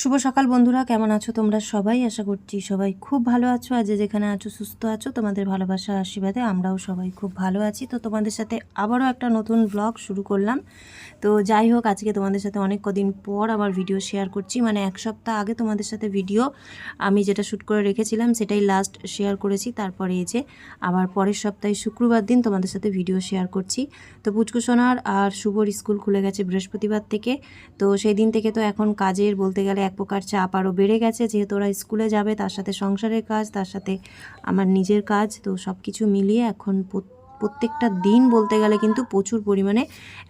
শুভ সকাল বন্ধুরা, কেমন আছো তোমরা সবাই? আশা করছি সবাই খুব ভালো আছো। আজ যেখানে আছো সুস্থ আছো, তোমাদের ভালোবাসা আশীর্বাদে আমরাও সবাই খুব ভালো আছি। তো তোমাদের সাথে আবারও একটা নতুন ব্লগ শুরু করলাম। তো যাই হোক, আজকে তোমাদের সাথে অনেক কদিন পর আবার ভিডিও শেয়ার করছি। মানে এক সপ্তাহ আগে তোমাদের সাথে ভিডিও আমি যেটা শ্যুট করে রেখেছিলাম সেটাই লাস্ট শেয়ার করেছি। তারপরে এই যে আবার পরের সপ্তাহে শুক্রবার দিন তোমাদের সাথে ভিডিও শেয়ার করছি। তো পুচকুসোনার আর শুভর স্কুল খুলে গেছে বৃহস্পতিবার থেকে। তো সেই দিন থেকে তো এখন কাজের বলতে গেলে এক প্রকার চাপ আরও বেড়ে গেছে, যেহেতু ওরা স্কুলে যাবে, তার সাথে সংসারের কাজ, তার সাথে আমার নিজের কাজ। তো সব কিছু মিলিয়ে এখন প্রত্যেকটা দিন বলতে গেলে কিন্তু প্রচুর পরিমাণে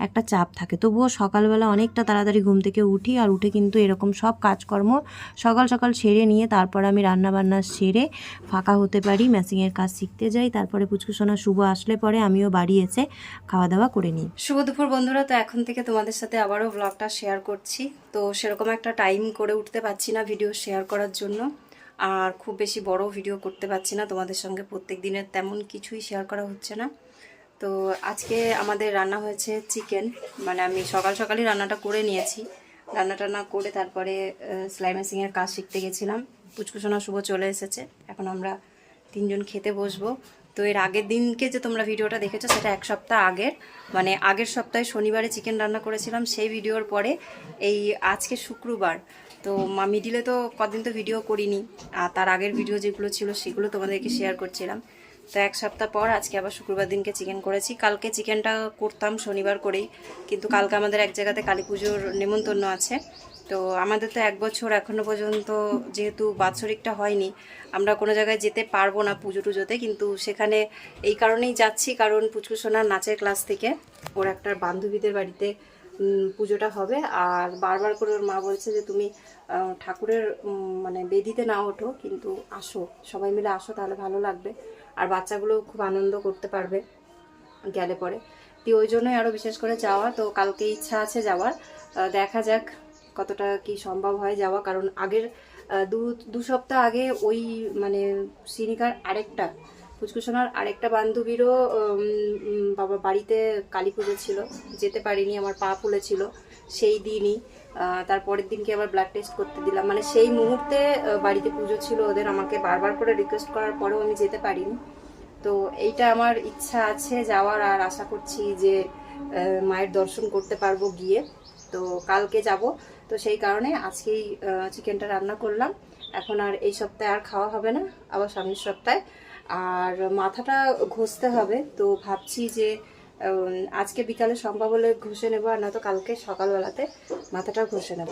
একটা চাপ থাকে। তবুও সকালবেলা অনেকটা তাড়াতাড়ি ঘুম থেকে উঠি, আর উঠে কিন্তু এরকম সব কাজকর্ম সকাল সকাল সেরে নিয়ে তারপর আমি রান্নাবান্না সেরে ফাঁকা হতে পারি, ম্যাচিংয়ের কাজ শিখতে যাই। তারপরে পুচকুসোনা শুভ আসলে পরে আমিও বাড়ি এসে খাওয়া দাওয়া করে নিই। শুভ দুপুর বন্ধুরা, তো এখন থেকে তোমাদের সাথে আবারও ব্লগটা শেয়ার করছি। তো সেরকম একটা টাইম করে উঠতে পারছি না ভিডিও শেয়ার করার জন্য, আর খুব বেশি বড় ভিডিও করতে পারছি না তোমাদের সঙ্গে। প্রত্যেক দিনের তেমন কিছুই শেয়ার করা হচ্ছে না। তো আজকে আমাদের রান্না হয়েছে চিকেন। মানে আমি সকাল সকালই রান্নাটা করে নিয়েছি। রান্না করে তারপরে সেলাই মেশিনের কাজ শিখতে গেছিলাম। পুচকুসোনা শুভ চলে এসেছে, এখন আমরা তিনজন খেতে বসবো। তো এর আগের দিনকে যে তোমরা ভিডিওটা দেখেছো সেটা এক সপ্তাহ আগের, মানে আগের সপ্তাহে শনিবারে চিকেন রান্না করেছিলাম সেই ভিডিওর পরে এই আজকে শুক্রবার। তো মিডিলে তো কদিন তো ভিডিও করিনি, আর তার আগের ভিডিও যেগুলো ছিল সেগুলো তোমাদেরকে শেয়ার করছিলাম। তো এক সপ্তাহ পর আজকে আবার শুক্রবার দিনকে চিকেন করেছি। কালকে চিকেনটা করতাম শনিবার করেই, কিন্তু কালকে আমাদের এক জায়গাতে কালী পুজোর নেমন্তন্ন আছে। তো আমাদের তো এক বছর এখনো পর্যন্ত যেহেতু বাৎসরিকটা হয়নি, আমরা কোনো জায়গায় যেতে পারবো না পুজো টুজোতে। কিন্তু সেখানে এই কারণেই যাচ্ছি, কারণ পুচকুসোনার নাচের ক্লাস থেকে ওর একটা বান্ধবীদের বাড়িতে পুজোটা হবে। আর বারবার করে ওর মা বলছে যে তুমি ঠাকুরের মানে বেদিতে না ওঠো, কিন্তু আসো, সবাই মিলে আসো, তাহলে ভালো লাগবে, আর বাচ্চাগুলো খুব আনন্দ করতে পারবে গেলে পরে। তো ওই জন্যই আরও বিশেষ করে যাওয়া। তো কালকে ইচ্ছা আছে যাওয়ার, দেখা যাক কতটা কি সম্ভব হয় যাওয়া। কারণ আগের দু সপ্তাহ আগে ওই মানে সিনিকার আরেকটা পুচকুসোনার আরেকটা বান্ধবীরও বাবা বাড়িতে কালী পুজো ছিল, যেতে পারিনি, আমার পা ফুলেছিল সেই দিনই। তারপরের দিনকে আবার ব্লাড টেস্ট করতে দিলাম, মানে সেই মুহূর্তে বাড়িতে পুজো ছিল ওদের। আমাকে বারবার করে রিকোয়েস্ট করার পরেও আমি যেতে পারিনি। তো এইটা আমার ইচ্ছা আছে যাওয়ার, আর আশা করছি যে মায়ের দর্শন করতে পারবো গিয়ে। তো কালকে যাব। তো সেই কারণে আজকেই চিকেনটা রান্না করলাম। এখন আর এই সপ্তাহে আর খাওয়া হবে না, আবার সামনের সপ্তাহে। আর মাথাটা ঘষতে হবে, তো ভাবছি যে আজকে বিকালে সম্ভব হলে ঘষে নেবো, আর নয়তো কালকে সকালবেলাতে মাথাটা ঘষে নেব।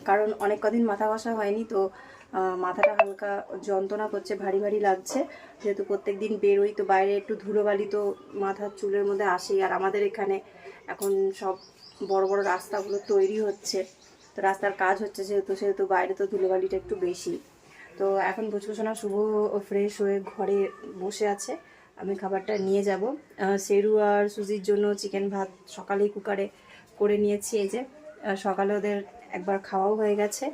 কারণ অনেক কদিন মাথা ঘষা হয়নি, তো মাথাটা হালকা যন্ত্রণা করছে, ভারী ভারী লাগছে। যেহেতু প্রত্যেক দিন বেরোই, তো বাইরে একটু ধুলোবালি তো মাথার চুলের মধ্যে আসেই। আর আমাদের এখানে এখন সব বড় বড় রাস্তাগুলো তৈরি হচ্ছে, তো রাস্তার কাজ হচ্ছে সেহেতু বাইরে তো ধুলোবালিটা একটু বেশি। তো এখন পুচকুসোনা শুভ ফ্রেশ হয়ে ঘরে বসে আছে, আমি খাবারটা নিয়ে যাব। সেরু আর সুজির জন্য চিকেন ভাত সকালেই কুকারে করে নিয়েছি। এই যে সকালে ওদের একবার খাওয়াও হয়ে গেছে,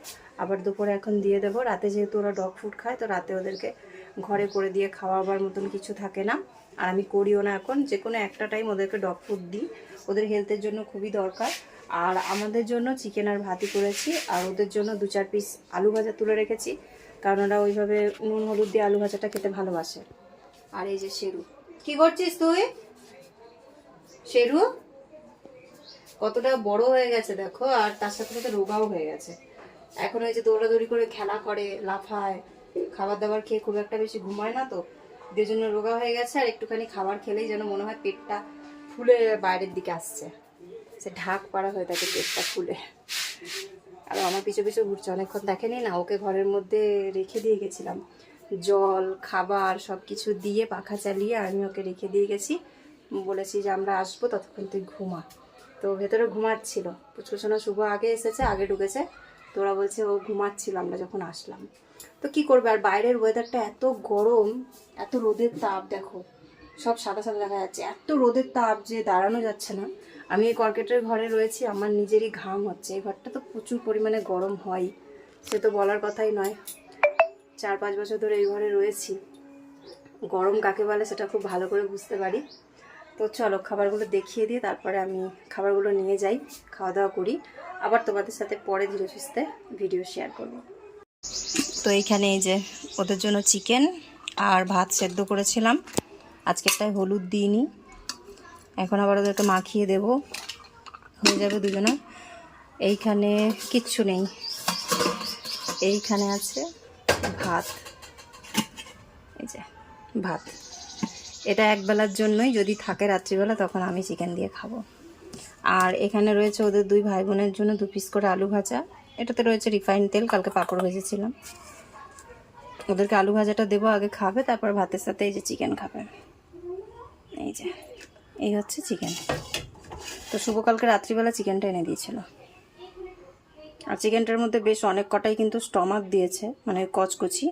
আবার দুপুরে এখন দিয়ে দেবো। রাতে যেহেতু ওরা ডগ ফুড খায়, তো রাতে ওদেরকে ঘরে করে দিয়ে খাওয়াবার মতন কিছু থাকে না, আর আমি করিও না। এখন যে কোনো একটা টাইম ওদেরকে ডগ ফুড দিই, ওদের হেলথের জন্য খুবই দরকার। আর আমাদের জন্য চিকেন আর ভাতই করেছি, আর ওদের জন্য 2-4 পিস আলু ভাজা তুলে রেখেছি, কারণ ওরা ওইভাবে নুন হলুদ দিয়ে আলু ভাজাটা খেতে ভালোবাসে। আর এই যে শেরু, কি করছিস তুই? শেরু কতটা বড় হয়ে গেছে দেখো, আর তার সাথে সাথে রোগাও হয়ে গেছে। এখন ওই যে দৌড়াদৌড়ি করে খেলা করে, লাফায়, খাবার দাবার খেয়ে খুব একটা বেশি ঘুমায় না, তো দুজন্য রোগা হয়ে গেছে। আর একটুখানি খাবার খেলেই যেন মনে হয় পেটটা ফুলে বাইরের দিকে আসছে, সে ঢাক পাড়া হয়ে থাকে পেটটা ফুলে। আর আমার পিছু পিছু ঘুরছে, অনেকক্ষণ দেখেনি না, ওকে ঘরের মধ্যে রেখে দিয়ে গেছিলাম, জল খাবার সব কিছু দিয়ে পাখা চালিয়ে আমি ওকে রেখে দিয়ে গেছি। বলেছি যে আমরা আসবো, ততক্ষণ তুই ঘুমা। তো ভেতরে ঘুমাচ্ছিল। পুচকুসোনা শুভ আগে এসেছে, আগে ঢুকেছে, তো ওরা বলছে ও ঘুমাচ্ছিল আমরা যখন আসলাম। তো কি করবে, আর বাইরের ওয়েদারটা এত গরম, এত রোদের তাপ, দেখো সব সাদা সাদা দেখা যাচ্ছে, এত রোদের তাপ যে দাঁড়ানো যাচ্ছে না। আমি এই কর্কেটের ঘরে রয়েছি, আমার নিজেরই ঘাম হচ্ছে। এই ঘরটা তো প্রচুর পরিমাণে গরম হয়, সে তো বলার কথাই নয়। 4-5 বছর ধরে এই ঘরে রয়েছি, গরম কাকে বলে সেটা খুব ভালো করে বুঝতে পারি। তো চলো খাবারগুলো দেখিয়ে দিয়ে তারপরে আমি খাবারগুলো নিয়ে যাই, খাওয়া দাওয়া করি। আবার তোমাদের সাথে পরে ধীরে সুস্থে ভিডিও শেয়ার করব। তো এইখানে এই যে ওদের জন্য চিকেন আর ভাত সেদ্ধ করেছিলাম, আজকেরটায় হলুদ দিইনি, এখন আবার ওদেরকে মাখিয়ে দেব, হয়ে যাবে দুজনে। এইখানে কিচ্ছু নেই, এইখানে আছে ভাত, এই যে ভাত, এটা একবেলার জন্যই, যদি থাকে রাত্রিবেলা তখন আমি চিকেন দিয়ে খাবো। আর এখানে রয়েছে ওদের দুই ভাই বোনের জন্য 2 পিস করে আলু ভাজা, এটাতে রয়েছে রিফাইন তেল, কালকে পাঁপড় ভেজেছিলাম। ওদেরকে আলু ভাজাটা দেবো, আগে খাবে, তারপর ভাতের সাথে এই যে চিকেন খাবে। এই যে এই হচ্ছে চিকেন। তো শুভ কালকে রাত্রিবেলা চিকেনটা এনে দিয়েছিল, আর চিকেনটার মধ্যে বেশ অনেক কটাই কিন্তু স্টমাক দিয়েছে, মানে কচকচি।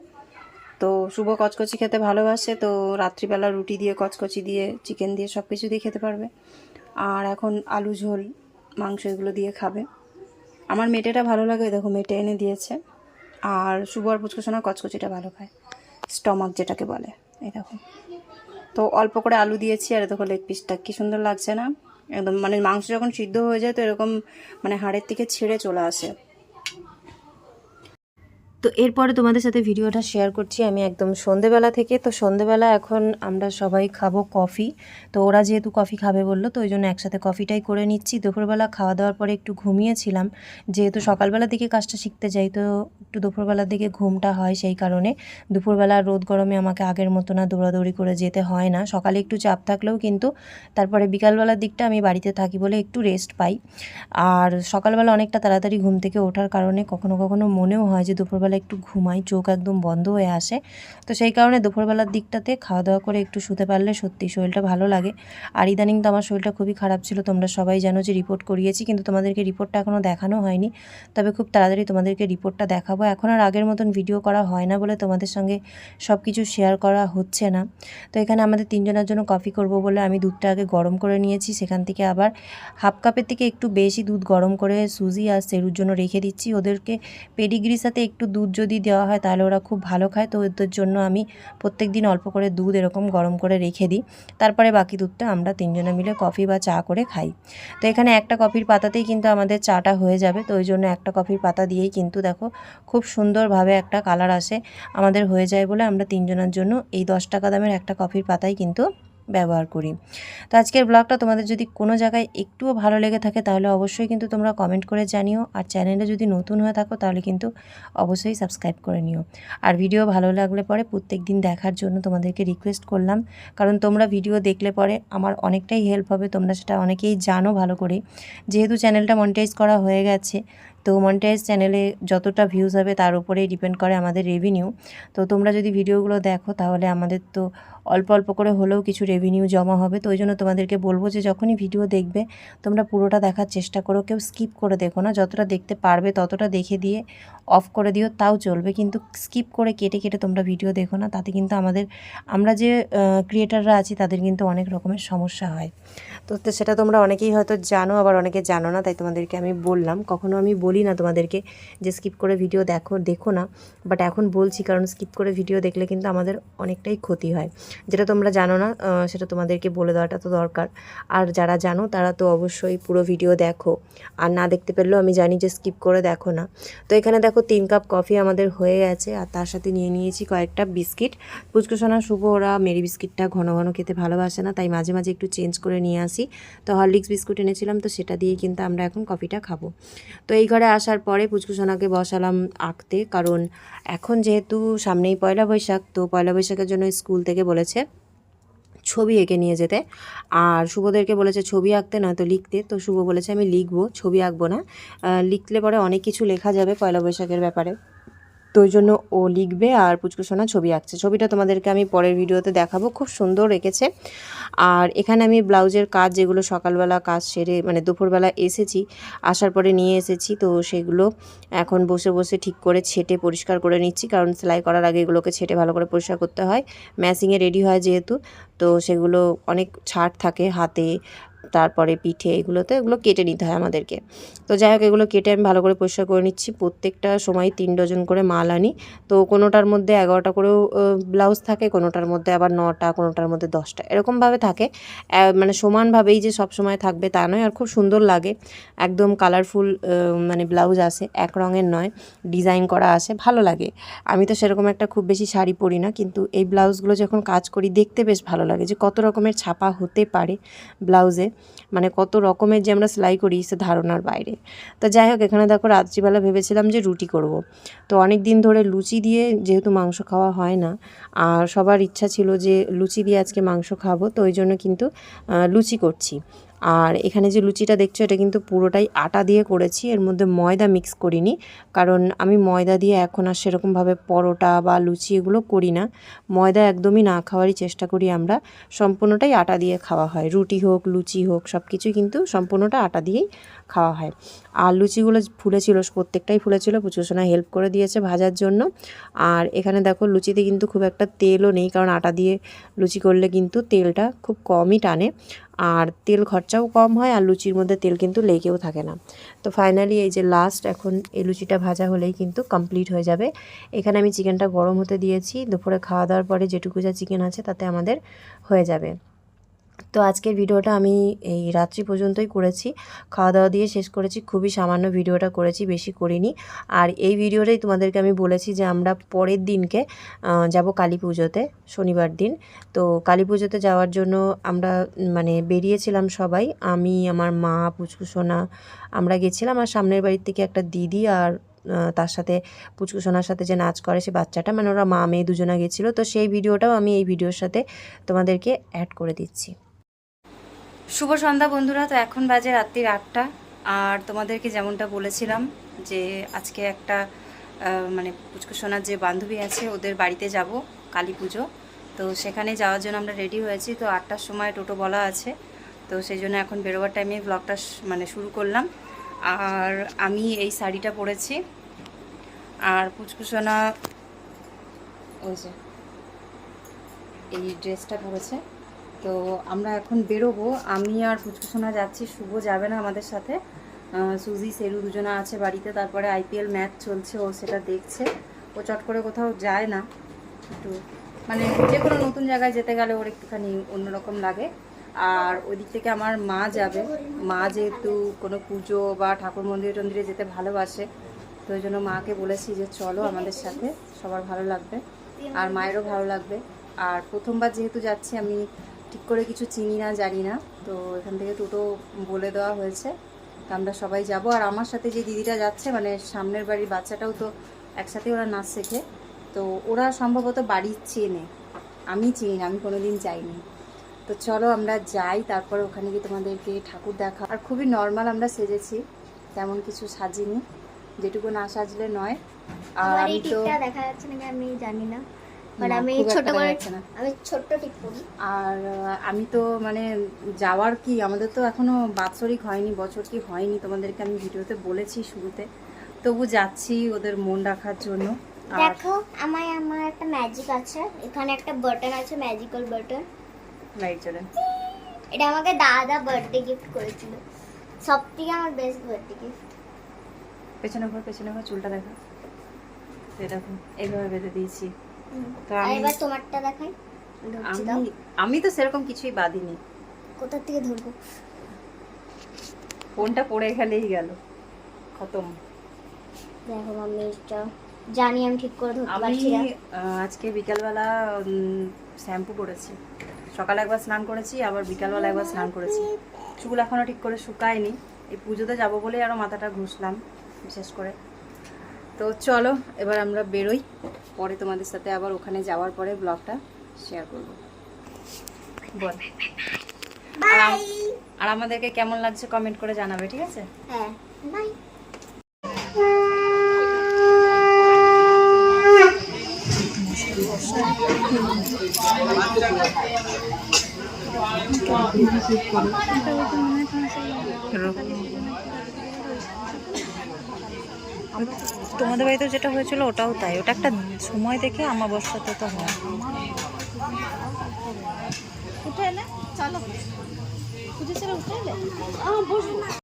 তো শুভ কচকচি খেতে ভালোবাসে, তো রাত্রিবেলা রুটি দিয়ে, কচকচি দিয়ে, চিকেন দিয়ে সব কিছু দিয়ে খেতে পারবে। আর এখন আলু ঝোল, মাংস এগুলো দিয়ে খাবে। আমার মেটেটা ভালো লাগে, দেখো মেটে এনে দিয়েছে। আর শুভ আর পুচকুসোনা কচকচিটা ভালো খায়, স্টমাক যেটাকে বলে। এই দেখো, তো অল্প করে আলু দিয়েছি, আর দেখো লেগ পিসটা কী সুন্দর লাগছে না একদম, মানে মাংস যখন সিদ্ধ হয়ে যায় তো এরকম মানে হাড়ের থেকে ছিঁড়ে চলে আসে। তো এরপরে তোমাদের সাথে ভিডিওটা শেয়ার করছি আমি একদম সন্ধেবেলা থেকে। তো সন্ধেবেলা এখন আমরা সবাই খাবো কফি, তো ওরা যেহেতু কফি খাবে বললো, তো ওই জন্য একসাথে কফিটাই করে নিচ্ছি। দুপুরবেলা খাওয়া দাওয়ার পরে একটু ঘুমিয়েছিলাম, যেহেতু সকালবেলার দিকে কাজটা শিখতে যাই, তো একটু দুপুরবেলার দিকে ঘুমটা হয়, সেই কারণে দুপুরবেলা রোদ গরমে আমাকে আগের মতো না দৌড়াদৌড়ি করে যেতে হয় না। সকালে একটু চাপ থাকলেও কিন্তু তারপরে বিকালবেলার দিকটা আমি বাড়িতে থাকি বলে একটু রেস্ট পাই। আর সকালবেলা অনেকটা তাড়াতাড়ি ঘুম থেকে ওঠার কারণে কখনো কখনো মনেও হয় যে দুপুরবেলা একটু ঘুমাই, চোখ একদম বন্ধ হয়ে আসে। তো সেই কারণে দুপুরবেলার দিকটাতে খাওয়া দাওয়া করে একটু শুতে পারলে সত্যি শরীরটা ভালো লাগে। আর ইদানিং তো আমার শরীরটা খুবই খারাপ ছিল, তোমরা সবাই জানো যে রিপোর্ট করিয়েছি, কিন্তু তোমাদেরকে রিপোর্টটা এখনও দেখানো হয়নি। তবে খুব তাড়াতাড়ি তোমাদেরকে রিপোর্টটা দেখাবো। এখন আর আগের মতন ভিডিও করা হয় না বলে তোমাদের সঙ্গে সব কিছু শেয়ার করা হচ্ছে না। তো এখানে আমাদের 3 জনের জন্য কফি করব বলে আমি দুধটা আগে গরম করে নিয়েছি, সেখান থেকে আবার হাফ কাপের থেকে একটু বেশি দুধ গরম করে সুজি আর সেরুর জন্য রেখে দিচ্ছি। ওদেরকে পেডিগ্রির সাথে একটু দুধ যদি দেওয়া হয় তাহলে ওরা খুব ভালো খায়, তো ওদের জন্য আমি প্রত্যেক দিন অল্প করে দুধ এরকম গরম করে রেখে দিই। তারপরে বাকি দুধটা আমরা 3 জনে মিলে কফি বা চা করে খাই। তো এখানে একটা কফির পাতাতেই কিন্তু আমাদের চাটা হয়ে যাবে, তো ওই জন্য একটা কফির পাতা দিয়েই কিন্তু দেখো খুব সুন্দরভাবে একটা কালার আসে আমাদের হয়ে যায় বলে আমরা 3 জনের জন্য এই 10 টাকা দামের একটা কফির পাতাই কিন্তু ব্যবহার করি। তো আজকের ব্লগটা তোমাদের যদি কোনো জায়গায় একটুও ভালো লেগে থাকে তাহলে অবশ্যই কিন্তু তোমরা কমেন্ট করে জানিও, আর চ্যানেলে যদি নতুন হয়ে থাকো তাহলে কিন্তু অবশ্যই সাবস্ক্রাইব করে নিও। আর ভিডিও ভালো লাগলে পরে প্রত্যেক দিন দেখার জন্য তোমাদেরকে রিকোয়েস্ট করলাম, কারণ তোমরা ভিডিও দেখলে পরে আমার অনেকটাই হেল্প হবে, তোমরা সেটা অনেকেই জানো ভালো করে। যেহেতু চ্যানেলটা মনিটাইজ করা হয়ে গেছে, তো মনিটাইজ চ্যানেলে যতটা ভিউজ হবে তার উপরেই ডিপেন্ড করে আমাদের রেভিনিউ। তো তোমরা যদি ভিডিওগুলো দেখো তাহলে আমাদের তো অল্প অল্প করে হলেও কিছু রেভিনিউ জমা হবে। তো ওই জন্য তোমাদেরকে বলবো যে যখনই ভিডিও দেখবে তোমরা পুরোটা দেখার চেষ্টা করো, কেউ স্কিপ করে দেখো না, যতটা দেখতে পারবে ততটা দেখে দিয়ে অফ করে দিও তাও চলবে, কিন্তু স্কিপ করে কেটে কেটে তোমরা ভিডিও দেখো না, তাতে কিন্তু আমরা যে ক্রিয়েটাররা আছি তাদের কিন্তু অনেক রকমের সমস্যা হয়। তো সেটা তোমরা অনেকেই হয়তো জানো, আবার অনেকে জানো না, তাই তোমাদেরকে আমি বললাম। কখনো আমি বলি না তোমাদেরকে যে স্কিপ করে ভিডিও দেখো না, বাট এখন বলছি, কারণ স্কিপ করে ভিডিও দেখলে কিন্তু আমাদের অনেকটাই ক্ষতি হয়। যেটা তোমরা জানো না সেটা তোমাদেরকে বলে দেওয়াটা তো দরকার। আর যারা জানো তারা তো অবশ্যই পুরো ভিডিও দেখো, আর না দেখতে পেলেও আমি জানি যে স্কিপ করে দেখো না। তো এখানে দেখো 3 কাপ কফি আমাদের হয়ে গেছে, আর তার সাথে নিয়ে নিয়েছি কয়েকটা বিস্কিট। পুচকুসোনা শুভ ওরা মেরি বিস্কিটটা ঘন ঘন খেতে ভালোবাসে না, তাই মাঝে মাঝে একটু চেঞ্জ করে নিয়ে আসি। তো হরলিক্স বিস্কুট এনেছিলাম, তো সেটা দিয়েই কিন্তু আমরা এখন কফিটা খাবো। তো এই ঘরে আসার পরে পুচকুসোনাকে বসালাম আঁকতে, কারণ এখন যেহেতু সামনেই পয়লা বৈশাখ, তো পয়লা বৈশাখের জন্য স্কুল থেকে বলেছে ছবি এঁকে নিয়ে যেতে, আর শুভদেরকে বলেছে ছবি আঁকতে নয়তো লিখতে। তো শুভ বলেছে আমি লিখবো, ছবি আঁকবো না, লিখলে পরে অনেক কিছু লেখা যাবে পয়লা বৈশাখের ব্যাপারে। তো ওই জন্য ও লিখবে আর পুচকুসোনা ছবি আঁকছে। ছবিটা তোমাদেরকে আমি পরের ভিডিওতে দেখাবো, খুব সুন্দর এঁকেছে। আর এখানে আমি ব্লাউজের কাজ যেগুলো সকালবেলা কাজ সেরে, মানে দুপুরবেলা এসেছি, আসার পরে নিয়ে এসেছি, তো সেগুলো এখন বসে বসে ঠিক করে ছেটে পরিষ্কার করে নিচ্ছি, কারণ সেলাই করার আগে এগুলোকে ছেটে ভালো করে পরিষ্কার করতে হয়, ম্যাচিংয়ে রেডি হয় যেহেতু। তো সেগুলো অনেক ছাড় থাকে হাতে, তারপরে পিঠে, এগুলো কেটে নিতে হয় আমাদেরকে। তো যাই হোক, এগুলো কেটে আমি ভালো করে পরিষ্কার করে নিচ্ছি। প্রত্যেকটা সময় 3 ডজন করে মাল আনি। তো কোনোটার মধ্যে 11টা করেও ব্লাউজ থাকে, কোনোটার মধ্যে আবার 9টা, কোনোটার মধ্যে 10টা, এরকমভাবে থাকে। মানে সমানভাবেই যে সব সময় থাকবে তা নয়। আর খুব সুন্দর লাগে, একদম কালারফুল মানে ব্লাউজ আসে, এক রঙের নয়, ডিজাইন করা আসে, ভালো লাগে। আমি তো সেরকম একটা খুব বেশি শাড়ি পরি না, কিন্তু এই ব্লাউজগুলো যখন কাজ করি দেখতে বেশ ভালো লাগে যে কত রকমের ছাপা হতে পারে ব্লাউজে, মানে কত রকমের যে আমরা সেলাই করি সে ধারণার বাইরে। তো যাই হোক, এখানে দেখো রাত্রিবেলা ভেবেছিলাম যে রুটি করব। তো অনেক দিন ধরে লুচি দিয়ে যেহেতু মাংস খাওয়া হয় না, আর সবার ইচ্ছা ছিল যে লুচি দিয়ে আজকে মাংস খাবো, তো ওই জন্য কিন্তু লুচি করছি। আর এখানে যে লুচিটা দেখছো এটা কিন্তু পুরোটাই আটা দিয়ে করেছি, এর মধ্যে ময়দা মিক্স করিনি, কারণ আমি ময়দা দিয়ে এখন আর সেরকমভাবে পরোটা বা লুচি এগুলো করি না। ময়দা একদমই না খাওয়ারই চেষ্টা করি আমরা, সম্পূর্ণটাই আটা দিয়ে খাওয়া হয়। রুটি হোক, লুচি হোক, সব কিছুই কিন্তু সম্পূর্ণটা আটা দিয়েই খাওয়া হয়। আর লুচিগুলো ফুলেছিল, প্রত্যেকটাই ফুলেছিল, পুচকুসোনা হেল্প করে দিয়েছে ভাজার জন্য। আর এখানে দেখো লুচিতে কিন্তু খুব একটা তেলও নেই, কারণ আটা দিয়ে লুচি করলে কিন্তু তেলটা খুব কমই টানে, আর তেল খরচাও কম হয়, আর লুচির মধ্যে তেল কিন্তু লেগেও থাকে না। তো ফাইনালি এই যে লাস্ট এখন এই লুচিটা ভাজা হলেই কিন্তু কমপ্লিট হয়ে যাবে। এখানে আমি চিকেনটা গরম হতে দিয়েছি, দুপুরে খাওয়া দাওয়ার পরে যেটুকু যা চিকেন আছে তাতে আমাদের হয়ে যাবে। তো আজকের ভিডিওটা আমি এই রাত্রি পর্যন্তই করেছি, খাওয়া দাওয়া দিয়ে শেষ করেছি, খুবই সামান্য ভিডিওটা করেছি, বেশি করিনি। আর এই ভিডিওটাই তোমাদেরকে আমি বলেছি যে আমরা পরের দিনকে যাব কালী পুজোতে, শনিবার দিন। তো কালী পুজোতে যাওয়ার জন্য আমরা মানে বেরিয়েছিলাম সবাই, আমি, আমার মা, পুচকুসোনা, আমরা গেছিলাম। আর সামনের বাড়ির থেকে একটা দিদি আর তার সাথে পুচকুসোনার সাথে যে নাচ করে সে বাচ্চাটা, মানে ওরা মা মেয়ে দুজনা গেছিলো। তো সেই ভিডিওটাও আমি এই ভিডিওর সাথে তোমাদেরকে অ্যাড করে দিচ্ছি। শুভ সন্ধ্যা বন্ধুরা। তো এখন বাজে রাত্রির 8টা, আর তোমাদেরকে যেমনটা বলেছিলাম যে আজকে একটা মানে পুচকুসোনার যে বান্ধবী আছে ওদের বাড়িতে যাব কালী পুজো, তো সেখানে যাওয়ার জন্য আমরা রেডি হয়েছি। তো 8টার সময় টোটো বলা আছে, তো সেই জন্য এখন বেরোবার টাইমে ব্লগটা মানে শুরু করলাম। আর আমি এই শাড়িটা পরেছি, আর পুচকুসোনা ওই যে এই ড্রেসটা পরেছে। তো আমরা এখন বেরোবো, আমি আর পুচকুসোনা যাচ্ছি, শুভ যাবে না আমাদের সাথে। সুজি, সেরু দুজনা আছে বাড়িতে, তারপরে IPL ম্যাচ চলছে, ও সেটা দেখছে। ও চট করে কোথাও যায় না, একটু মানে যে কোনো নতুন জায়গায় যেতে গেলে ওর একটুখানি অন্যরকম লাগে। আর ওই দিক থেকে আমার মা যাবে, মা যেহেতু কোনো পুজো বা ঠাকুর মন্দিরে টন্দিরে যেতে ভালোবাসে, তো ওই জন্য মাকে বলেছি যে চলো আমাদের সাথে, সবার ভালো লাগবে আর মায়েরও ভালো লাগবে। আর প্রথমবার যেহেতু যাচ্ছি, আমি ঠিক করে কিছু চিনি না, জানি না, তো এখান থেকে টোটো বলে দেওয়া হয়েছে, তো আমরা সবাই যাব। আর আমার সাথে যে দিদিটা যাচ্ছে, মানে সামনের বাড়ির বাচ্চাটাও তো একসাথে ওরা নাচ শেখে, তো ওরা সম্ভবত বাড়ি চেনে, আমি চিনি না, আমি কোনোদিন যাইনি। তো চলো আমরা যাই, তারপরে ওখানে গিয়ে তোমাদেরকে ঠাকুর দেখা। আর খুবই নর্মাল আমরা সেজেছি, তেমন কিছু সাজিনি, যেটুকু না সাজলে নয়। আর আমি তো দেখা যাচ্ছে না, আমি জানি না, আমি ছোট করে আমি ছোট্ট ঠিক করি। আর আমি তো মানে যাওয়ার কি, আমাদের তো এখনো বাৎসরিক হয়নি, বছর কি হয়নি, তোমাদেরকে আমি ভিডিওতে বলেছি শুরুতে, তবু যাচ্ছি ওদের মন রাখার জন্য। দেখো আমার একটা ম্যাজিক আছে, এখানে একটা বাটন আছে, ম্যাজিক্যাল বাটন, লাইট জ্বলে। এটা আমাকে দাদা বার্থডে গিফট করেছিল, সবথেকে আমার বেস্ট বার্থডে গিফট। পেছনে ঘর চুলটা দেখা, দেখো এইভাবে বেঁধে দিয়েছি। তো এবার তোমারটা দেখাই। আমি তো সেরকম কিছুই বাঁধিনি, কোথা থেকে ধরবো, ফোনটা পড়ে গেলেই গেল, খতম। দেখো আমি এটা জানি, আমি ঠিক করে ধরতে পারছি না। আজকে বিকালবেলা শ্যাম্পু করেছি, সকালে একবার স্নান করেছি, আবার বিকালবেলা একবার স্নান করেছি। চুল এখনো ঠিক করে শুকায়নি, এই পুজোতে যাবো বলেই আরও মাথাটা ঘষলাম বিশেষ করে। তো চলো এবার আমরা বেরোই, পরে তোমাদের সাথে আবার ওখানে যাওয়ার পরে ব্লগটা শেয়ার করব। বল আর আমাদেরকে কেমন লাগছে কমেন্ট করে জানাবে, ঠিক আছে? হ্যাঁ, বাই। তোমাদের বাড়িতে যেটা হয়েছিল ওটাও তাই, ওটা একটা সময় দেখে আমাবস্যাতে তো হয়। পুজো ছেড়ে উঠে এলে? বসবো